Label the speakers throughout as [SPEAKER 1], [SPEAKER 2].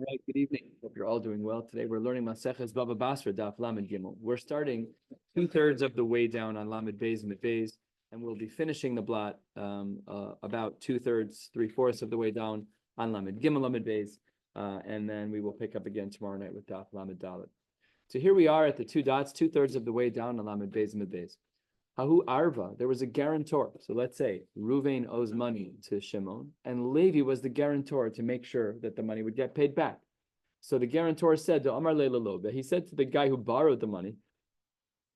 [SPEAKER 1] All right, good evening. Hope you're all doing well. Today we're learning Maseches Bava Basra Daf Lamed Gimel. We're starting 2/3 of the way down on Lamed Beis and Beis, and we'll be finishing the blot about 2/3, 3/4 of the way down on Lamed Gimel Lamed Beis, and then we will pick up again tomorrow night with Daf Lamed Dalet. So here we are at the 2 dots, 2/3 of the way down on Lamed Beis and Beis. Hahu Arva, there was a guarantor. So let's say Ruvain owes money to Shimon, and Levi was the guarantor to make sure that the money would get paid back. So the guarantor said to Amar Leilalobe, he said to the guy who borrowed the money,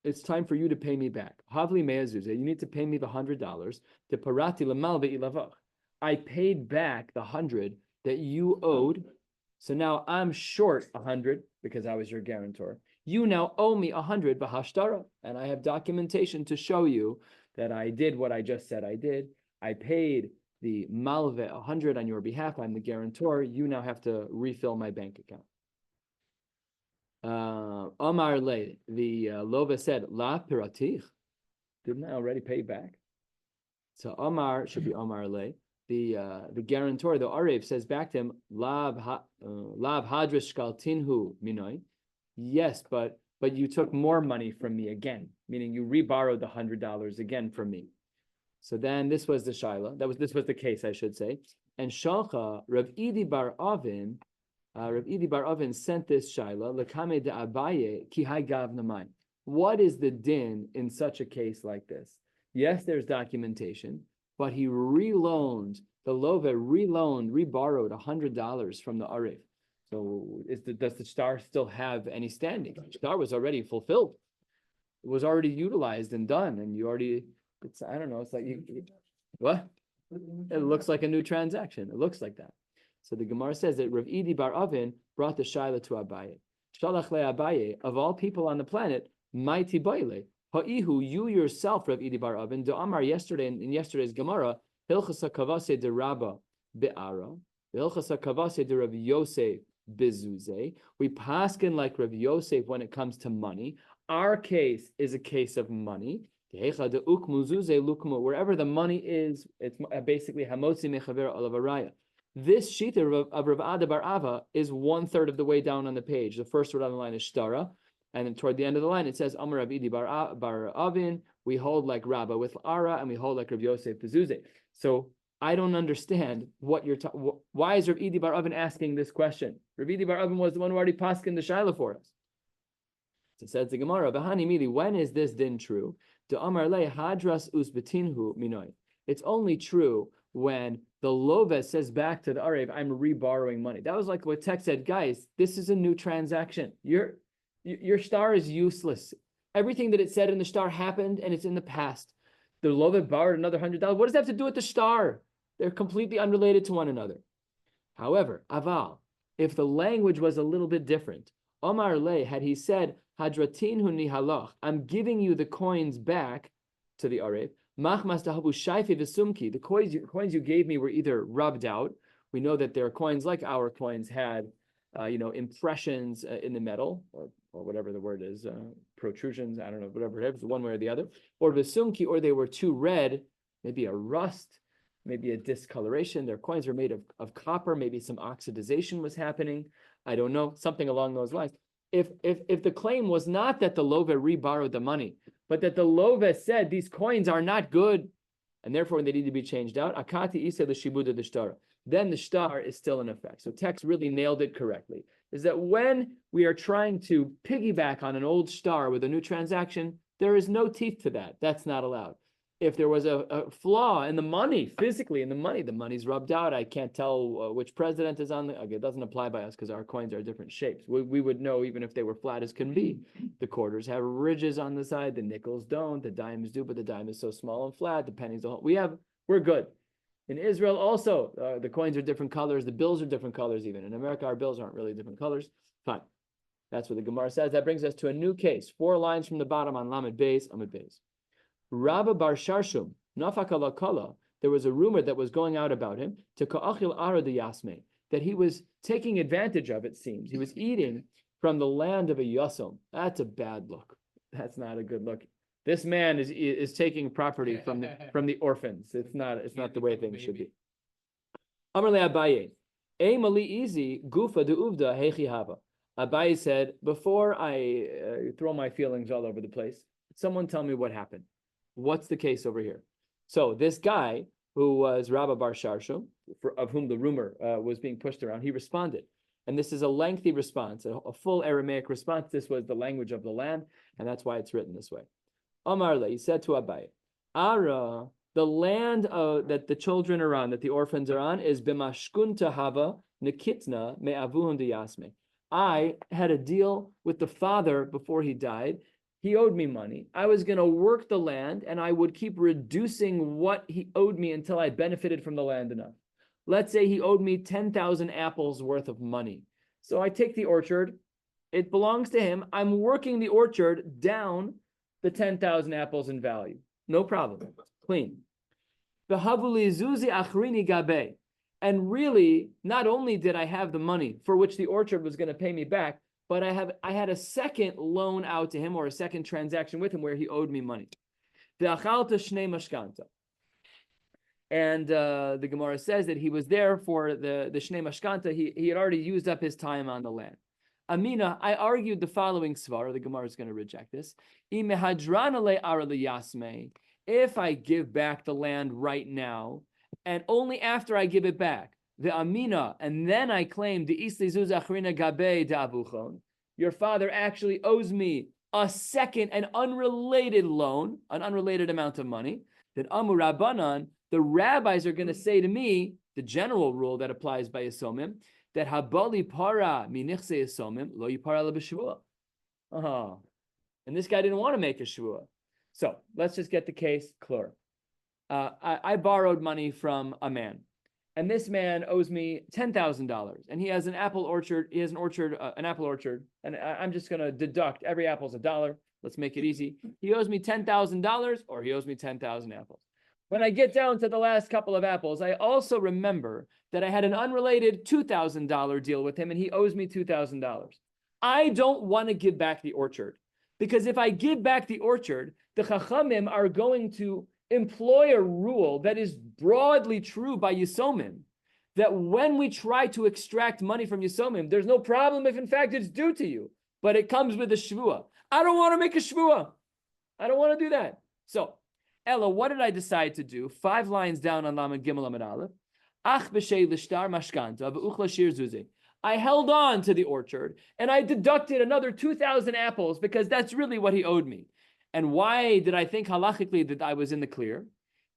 [SPEAKER 1] it's time for you to pay me back. Havli me'azuze, you need to pay me the $100. To parati lemal ve'ilavach. I paid back the 100 that you owed. So now I'm short 100 because I was your guarantor. You now owe me 100 bahashtara, and I have documentation to show you that I did what I just said I did. I paid the malve 100 on your behalf. I'm the guarantor. You now have to refill my bank account. Omar le, the Lova said, La piratich. Didn't I already pay back? So Omar should be Omar le. The guarantor, the Arev, says back to him, Lav hadrish shkaltinhu minoi. Yes, but you took more money from me again, meaning you reborrowed the $100 again from me. So then this was the shaila. This was the case, I should say. And Shalcha, Rav Idi bar Avin sent this shaila lekame de Abaye ki hai gav namai. What is the din in such a case like this? Yes, there's documentation, but he reborrowed $100 from the Arev. So does the star still have any standing? The star was already fulfilled. It was already utilized and done, and you already, I don't know, it's like, what? It looks like a new transaction. It looks like that. So the Gemara says that Rav Idi bar Avin brought the shaila to Abaye. Shalach le Abaye, of all people on the planet, mighty baile. Ha'ihu, you yourself, Rav Idi bar Avin, do Amar yesterday in yesterday's Gemara, Hilchasa kavase de Rabba be'ara, Hilchasa kavase de Rav Yosef bizuze. We paskin like Rav Yosef when it comes to money. Our case is a case of money. Wherever the money is, it's basically hamotzi mechaver olavaraya. This shita of Rav Ada bar Ava is 1/3 of the way down on the page. The first word on the line is shtara, and then toward the end of the line it says Amar Rav Idi bar Avin. We hold like Rabba with Ara, and we hold like Rav Yosef bizuze. So I don't understand what you're talking. Why is Rav Idi bar Avin asking this question? Rav Idi bar Avin was the one who already paskin the shaila for us. So says the Gemara, "V'hani mili, when is this din true? To Amar le hadras usbetinhu minoi. It's only true when the Loves says back to the Arev, I'm reborrowing money. That was like what Tech said, guys, this is a new transaction. Your star is useless. Everything that it said in the star happened, and it's in the past. The Love borrowed another $100. What does that have to do with the star? They're completely unrelated to one another. However, aval, if the language was a little bit different, Omar le, had he said, Hadratinhu nihalach, I'm giving you the coins back to the Arev. Machmas dahabu shaife v'sumki. The coins you gave me were either rubbed out. We know that their coins, like our coins, had impressions in the metal, or whatever the word is, protrusions, I don't know, whatever it is, one way or the other. Or v'sumki, or they were too red, maybe a rust, maybe a discoloration. Their coins were made of copper, maybe some oxidization was happening. I don't know, something along those lines. If the claim was not that the Love reborrowed the money, but that the Love said these coins are not good, and therefore they need to be changed out, Akati Isa the Shibuda the Shtara, then the star is still in effect. So Tex really nailed it correctly. Is that when we are trying to piggyback on an old star with a new transaction, there is no teeth to that. That's not allowed. If there was a flaw in the money, physically in the money's rubbed out. I can't tell which president is on the. Okay, it doesn't apply by us because our coins are different shapes. We would know even if they were flat as can be. The quarters have ridges on the side. The nickels don't. The dimes do, but the dime is so small and flat. The pennies don't. We're good. In Israel also, the coins are different colors. The bills are different colors. Even in America, our bills aren't really different colors. Fine. That's what the Gemara says. That brings us to a new case. 4 lines from the bottom on Lamed Beis, Amud Beis. Rabba bar Sharshum, Nafakala Kala, there was a rumor that was going out about him, to Ka'achil Ara de Yasme, that he was taking advantage of, it seems. He was eating from the land of a Yasom. That's a bad look. That's not a good look. This man is taking property from the orphans. It's not the way things should be. Amar le Abaye, Mali easy, gufa de uvda hechi hava. Abaye said, before I throw my feelings all over the place, someone tell me what happened. What's the case over here? So this guy who was Rabbi Bar Sharsho, of whom the rumor was being pushed around, he responded. And this is a lengthy response, a full Aramaic response. This was the language of the land, and that's why it's written this way. Amarle, he said to Abaye, Ara, the land that the children are on, that the orphans are on, is b'mashkunta hava nikitna me'avuhun diyasme. I had a deal with the father before he died. He owed me money. I was going to work the land, and I would keep reducing what he owed me until I benefited from the land enough. Let's say he owed me 10,000 apples worth of money. So I take the orchard. It belongs to him. I'm working the orchard down the 10,000 apples in value. No problem. Clean. And really, not only did I have the money for which the orchard was going to pay me back, but I had a second loan out to him, or a second transaction with him where he owed me money. And the Gemara says that he was there for the Shnei Mashkanta. He had already used up his time on the land. Amina, I argued the following svara. The Gemara is going to reject this. If I give back the land right now, and only after I give it back, the Amina, and then I claim the Isli Zuz Achrina Gabe Davuchon, your father actually owes me a second, an unrelated loan, an unrelated amount of money, then Amur Rabbanan, the rabbis are going to say to me, the general rule that applies by Yisomim, that Habali para minichse Yisomim lo yipara lebeshvua. And this guy didn't want to make a shvua. So let's just get the case clear. I borrowed money from a man, and this man owes me $10,000, and he has an apple orchard. He has an apple orchard, and I'm just going to deduct every apple's $1. Let's make it easy. He owes me $10,000, or he owes me 10,000 apples. When I get down to the last couple of apples, I also remember that I had an unrelated $2,000 deal with him, and he owes me $2,000. I don't want to give back the orchard, because if I give back the orchard, the Chachamim are going to employ a rule that is broadly true by Yisomim, that when we try to extract money from Yisomim, there's no problem if in fact it's due to you, but it comes with a shvua. I don't want to make a shvua. I don't want to do that. So, Ella, what did I decide to do? 5 lines down on Lamed Gimel Lamed Aleph. Ach b'shei l'shtar mashkanta v'uchla shir zuzi. I held on to the orchard, and I deducted another 2,000 apples because that's really what he owed me. And why did I think halachically that I was in the clear?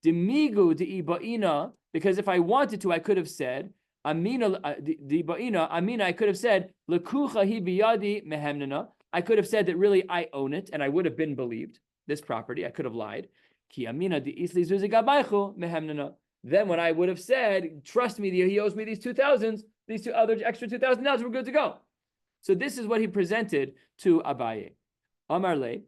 [SPEAKER 1] Demigu de'iba'ina, because if I wanted to, I could have said, Amina, Amina, I could have said, Lekucha hi biyadi mehemnana. I could have said that really I own it, and I would have been believed, this property. I could have lied. Ki Amina de'isli zuzi gabaychu mehemnana. Then when I would have said, trust me, he owes me these 2,000s, these two other extra $2,000, we're good to go. So this is what he presented to Abaye. Amarle,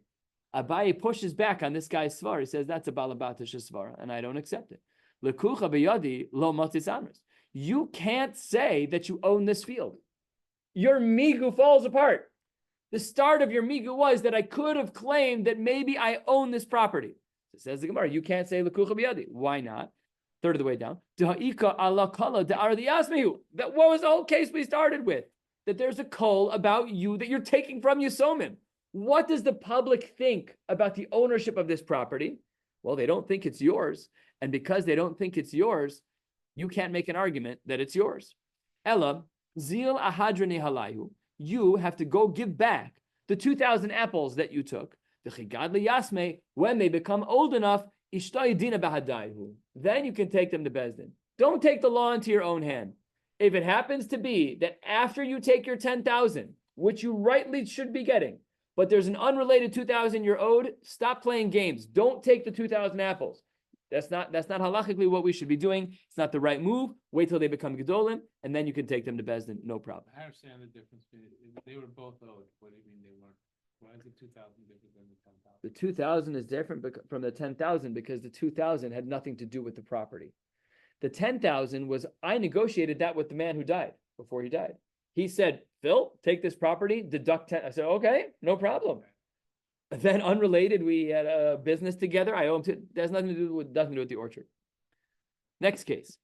[SPEAKER 1] Abaye pushes back on this guy's svar. He says, that's a balabatish svar, and I don't accept it. Lekucha biyadi lo matis amris. You can't say that you own this field. Your migu falls apart. The start of your migu was that I could have claimed that maybe I own this property. It says the Gemara, you can't say lekucha biyadi. Why not? Third of the way down. That what was the whole case we started with? That there's a call about you that you're taking from Yisomim. What does the public think about the ownership of this property? Well, they don't think it's yours. And because they don't think it's yours, you can't make an argument that it's yours. Ella, zil ahadrani halayhu. You have to go give back the 2,000 apples that you took. The chigad liyasme, when they become old enough, then you can take them to Bezdin. Don't take the law into your own hand. If it happens to be that after you take your 10,000, which you rightly should be getting, but there's an unrelated 2,000 you're owed, stop playing games. Don't take the 2,000 apples. That's not halachically what we should be doing. It's not the right move. Wait till they become gedolim, and then you can take them to Bezdin. No problem.
[SPEAKER 2] I understand the difference. They were both owed. What do you mean they weren't? Why is the 2,000 different than the 10,000?
[SPEAKER 1] The 2,000 is different from the 10,000 because the 2,000 had nothing to do with the property. The 10,000 was, I negotiated that with the man who died before he died. He said, Phil, take this property, deduct 10. I said, okay, no problem. Okay. Then unrelated, we had a business together. I owe him to, that has nothing to do with the orchard. Next case.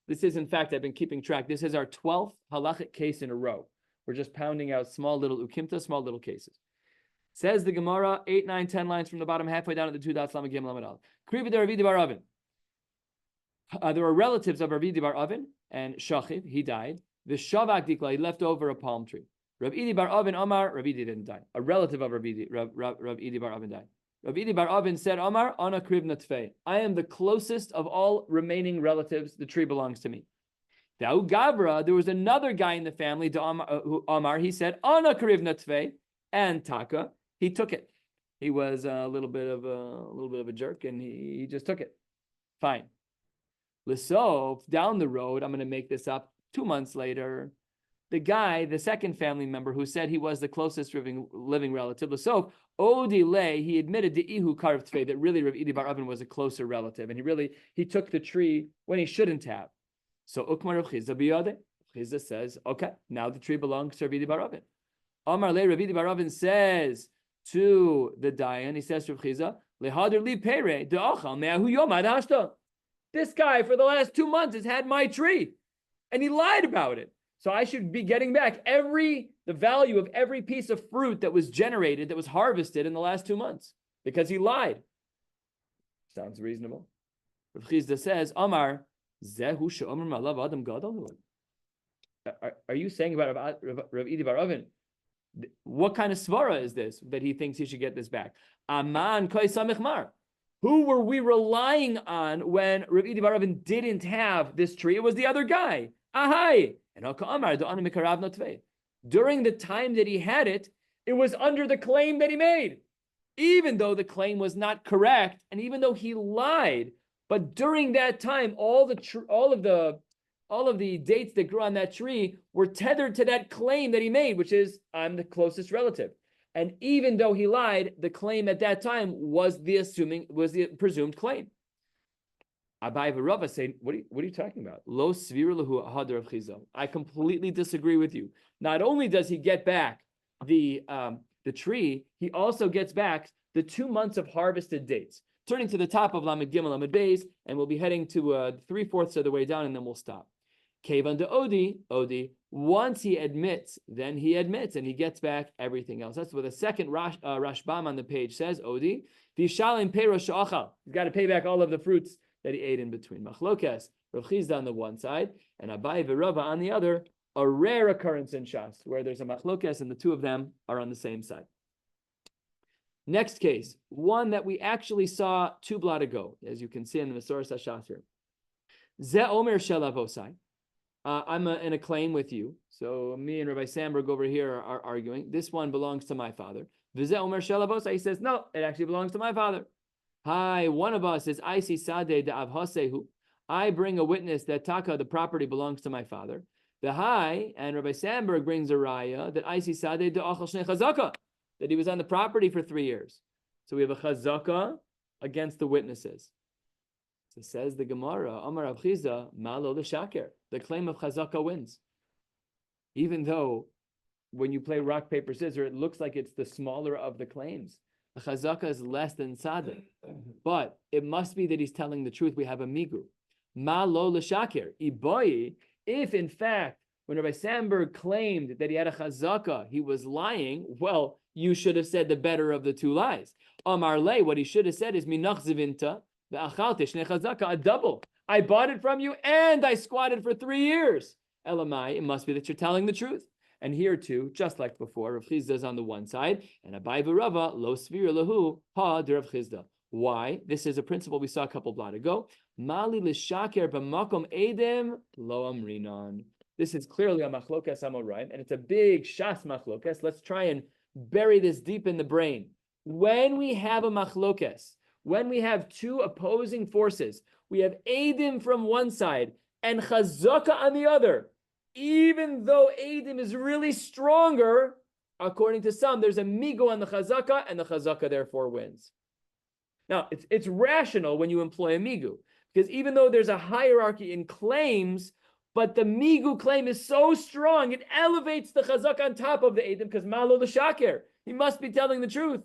[SPEAKER 1] This is, in fact, I've been keeping track. This is our 12th halachic case in a row. We're just pounding out small little ukimta, small little cases. Says the Gemara, 8, 9, 10 lines from the bottom, halfway down to the 2 dots, Lamed Gimel Lamed Aleph. Kriva de Ravidi bar Avin. There were relatives of Ravidi bar Avin, and Shachiv, he died. The Shavak Dikla, he left over a palm tree. Rav Idi bar Avin Omar, Rav Idi didn't die. A relative of Rav Idi bar Avin died. Rav Idi bar Avin said, Omar, Ana Krivna Tfei. I am the closest of all remaining relatives. The tree belongs to me. Da'u Gabra, there was another guy in the family, Omar, he said, Ana Krivna Tfei, and Taka, he took it. He was a little bit of a jerk, and he just took it. Fine. L'sof, down the road, I'm going to make this up. 2 months later, the guy, the second family member who said he was the closest living relative, L'sof, Odi Le, he admitted to Ihu Karv Tfei that really Rav Idi bar Avin was a closer relative, and he took the tree when he shouldn't have. So Ukmar Rav Chizda biyadeh. Chizda says, okay, now the tree belongs to Rav Idi bar Avin. Amar Le, Rav Idi bar Avin says to the Dayan, he says to Rav Chizda, Lehader li pere de'achal me'ahu yomad hashta. This guy for the last 2 months has had my tree, and he lied about it. So I should be getting back the value of every piece of fruit that was generated, that was harvested in the last 2 months, because he lied. Sounds reasonable. Rav Chizda says, Amar, zehu she'omer malav adam gadol. Are you saying about Rav Idi bar Avin? What kind of svara is this that he thinks he should get this back? Aman koi samich mar. Who were we relying on when Rav Idi bar Avin didn't have this tree? It was the other guy. Ahai. And during the time that he had it, it was under the claim that he made. Even though the claim was not correct, and even though he lied, but during that time, all of the dates that grew on that tree were tethered to that claim that he made, which is, I'm the closest relative. And even though he lied, the claim at that time was the presumed claim. Abai v'Rava say, what are you talking about? Lo svir lahu ahad Rav Chizda. I completely disagree with you. Not only does he get back the tree, he also gets back the 2 months of harvested dates. Turning to the top of Lamed Gimel Lamed Beis, and we'll be heading to 3/4 of the way down, and then we'll stop. Kevan de Odi. Once he admits, then he admits, and he gets back everything else. That's what the second Rashbam on the page says. Odi v'shalim peirosh sha'achal. He's got to pay back all of the fruits that he ate in between. Machlokes, Rav Chizda on the one side, and Abai v'Rava on the other. A rare occurrence in Shas, where there's a machlokes, and the two of them are on the same side. Next case, one that we actually saw 2 blot ago, as you can see in the Maseches Hashas here. Ze Omer Shelavosai. I'm in a claim with you. So me and Rabbi Sandberg over here are arguing. This one belongs to my father. Vize Omer Shelavosai. He says, no, it actually belongs to my father. Hi, one of us is I see Sadeh de Avhasehu. I bring a witness that Taka, the property, belongs to my father. The Hai, and Rabbi Sandberg brings a raya that I see Sadeh de Achal Shnei Chazaka, that he was on the property for 3 years. So we have a Chazaka against the witnesses. So says the Gemara, Amar Rav Chizda, Malo l'shaker. The claim of Chazaka wins. Even though when you play rock, paper, scissors, it looks like it's the smaller of the claims. A Chazaka is less than Sadeh. But it must be that he's telling the truth. We have a Migu. Malo l'shaker. Iboyi, if in fact, when Rabbi Sandberg claimed that he had a Chazaka, he was lying, well, you should have said the better of the 2 lies. Amar Le, what he should have said is, Minach zivinta, a double. I bought it from you and I squatted for 3 years. Elamai, it must be that you're telling the truth. And here too, just like before, Rav Chizda is on the one side, and Abai v'Rava, lo svir lahu, ha de Rav Chizda. Why? This is a principle we saw a couple blot ago. Mali l'shaker b'makom edem lo amrinon. This is clearly a machlokas amoraim, and it's a big shas machlokas. Let's try and bury this deep in the brain. When we have a machlokas, when we have 2 opposing forces, we have Eidim from one side and Chazaka on the other. Even though Eidim is really stronger, according to some, there's a Migo on the Chazaka, and the Chazaka therefore wins. Now, it's rational when you employ a Migu, because even though there's a hierarchy in claims, but the Migu claim is so strong, it elevates the Chazaka on top of the Eidim, because Malo the Shakir, he must be telling the truth.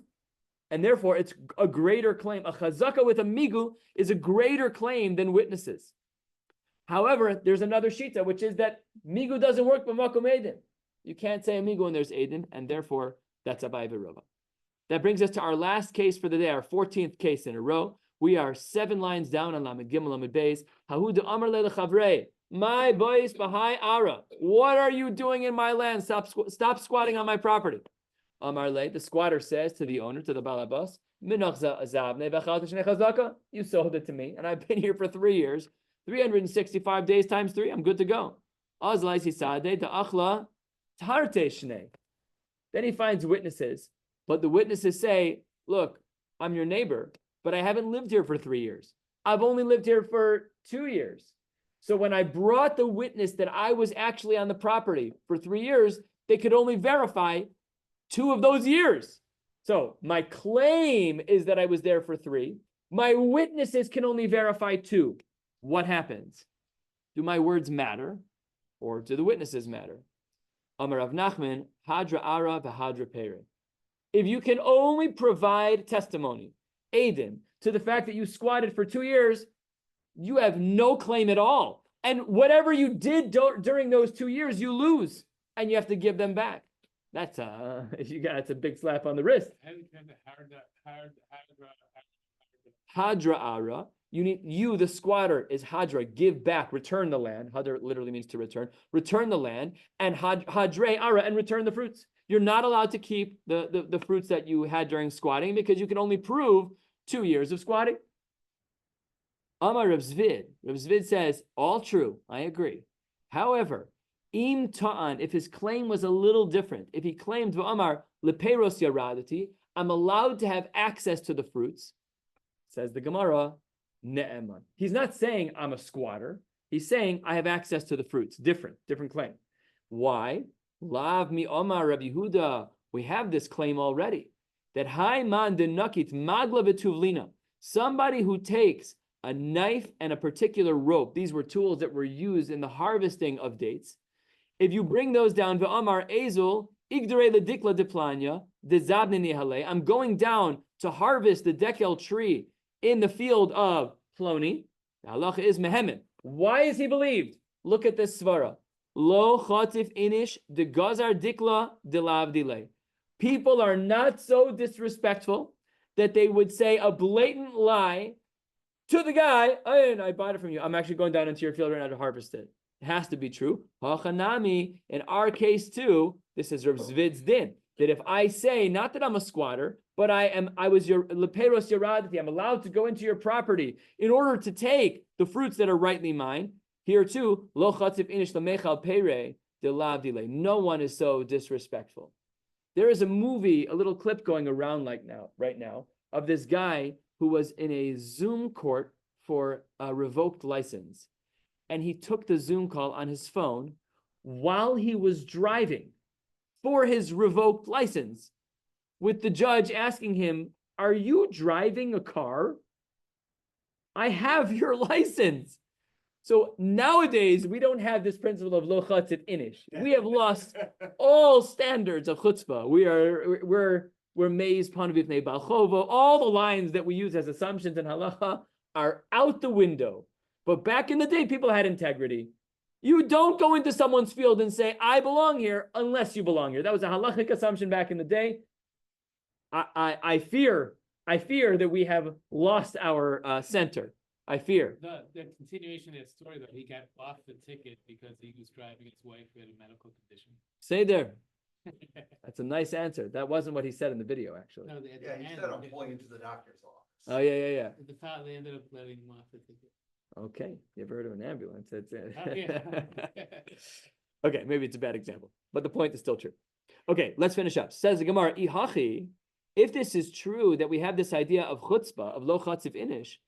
[SPEAKER 1] And therefore, it's a greater claim. A chazaka with a migu is a greater claim than witnesses. However, there's another shita, which is that migu doesn't work b'makom edim. You can't say a migu when there's edim, and therefore that's Abai v'Rava. That brings us to our last case for the day, our 14th case in a row. We are 7 lines down on Lamed Gimel Lamed Beis. Hahuda Amar Le'Lechavrei. My boys Bahai Ara. What are you doing in my land? Stop squatting on my property. Amar Le, the squatter says to the owner, to the balabas, you sold it to me, and I've been here for 3 years. 365 days times 3, I'm good to go. Then he finds witnesses, but the witnesses say, look, I'm your neighbor, but I haven't lived here for 3 years. I've only lived here for 2 years. So when I brought the witness that I was actually on the property for 3 years, they could only verify 2 of those years. So my claim is that I was there for 3. My witnesses can only verify 2. What happens? Do my words matter, or do the witnesses matter? Amar Rav Nachman, Hadra Ara v'Hadra Pere. If you can only provide testimony, Aiden, to the fact that you squatted for 2 years, you have no claim at all. And whatever you did during those 2 years, you lose, and you have to give them back. That's that's a big slap on the wrist. Hadra Ara. You, the squatter, is Hadra, give back, return the land. Hadra literally means to return. Return the land, and Hadre Ara, and return the fruits. You're not allowed to keep the fruits that you had during squatting because you can only prove 2 years of squatting. Amar Rav Zvid. Rav Zvid says, all true, I agree. However, Im Ta'an, if his claim was a little different, if he claimed, V'amar Lepeiros Yaradati, I'm allowed to have access to the fruits, says the Gemara, Ne'eman. He's not saying I'm a squatter. He's saying I have access to the fruits. Different claim. Why? Lav mi Omar Rabbi Yehuda. We have this claim already. That Hai man denakit magla v'tuvlina. Somebody who takes a knife and a particular rope. These were tools that were used in the harvesting of dates. If you bring those down, V'amar Ezul, Igdere ledikla deplanya, dezabne nihale. I'm going down to harvest the dekel tree in the field of Ploni. The halacha is mehemet. Why is he believed? Look at this svara. Lo chatif inish de gazar dikla de lavdile. People are not so disrespectful that they would say a blatant lie to the guy. I bought it from you. I'm actually going down into your field right now to harvest it. It has to be true. Hachanami, in our case too, this is Rav Zvid's din. That if I say, not that I'm a squatter, but I was your leperos yaradati, I'm allowed to go into your property in order to take the fruits that are rightly mine. Here too, lo chatzif inish lamechal pere de lavdile. No one is so disrespectful. There is a movie, a little clip going around right now, of this guy who was in a Zoom court for a revoked license. And he took the Zoom call on his phone while he was driving for his revoked license, with the judge asking him, are you driving a car? I have your license. So nowadays, we don't have this principle of lo chatzit inish. We have lost all standards of chutzpah. We're meiz panu b'fnei bal chovo. All the lines that we use as assumptions in halacha are out the window. But back in the day, people had integrity. You don't go into someone's field and say, I belong here, unless you belong here. That was a halachic assumption back in the day. I fear that we have lost our center. I fear.
[SPEAKER 2] The continuation of the story, though, he got off the ticket because he was driving his wife who had a medical condition.
[SPEAKER 1] Say there. That's a nice answer. That wasn't what he said in the video, actually.
[SPEAKER 2] No,
[SPEAKER 3] he said I'm pulling into the doctor's office.
[SPEAKER 1] Oh, yeah.
[SPEAKER 2] They ended up letting him off the ticket.
[SPEAKER 1] Okay, you ever heard of an ambulance? That's it.
[SPEAKER 2] Oh, yeah.
[SPEAKER 1] Okay, maybe it's a bad example, but the point is still true. Okay, let's finish up. Says the Gemara, Ihachi, if this is true that we have this idea of chutzpah, of lo chatzif inish,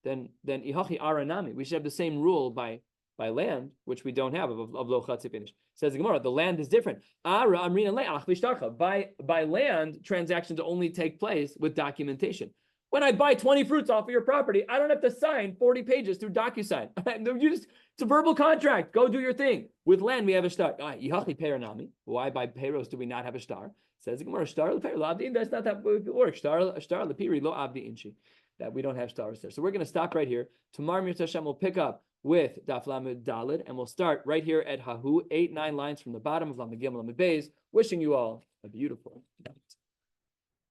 [SPEAKER 1] then Ihachi aranami, we should have the same rule by land, which we don't have of lo chatzif inish. Says the Gemara, the land is different. Ara amrina le'ach v'shtarcha. By land, transactions only take place with documentation. When I buy 20 fruits off of your property, I don't have to sign 40 pages through DocuSign. It's a verbal contract. Go do your thing. With land, we have a star. Why by payros do we not have a star? Says the Gemara, star l'peri. That's not that it works. Star l'piri lo abdi inchi. That we don't have stars there. So we're going to stop right here. Tomorrow, Mir Hashem, we'll pick up with Daf Lamed Daled, and we'll start right here at Hahu, 8-9 lines from the bottom of Lamed Gimel Lamed Beis, wishing you all a beautiful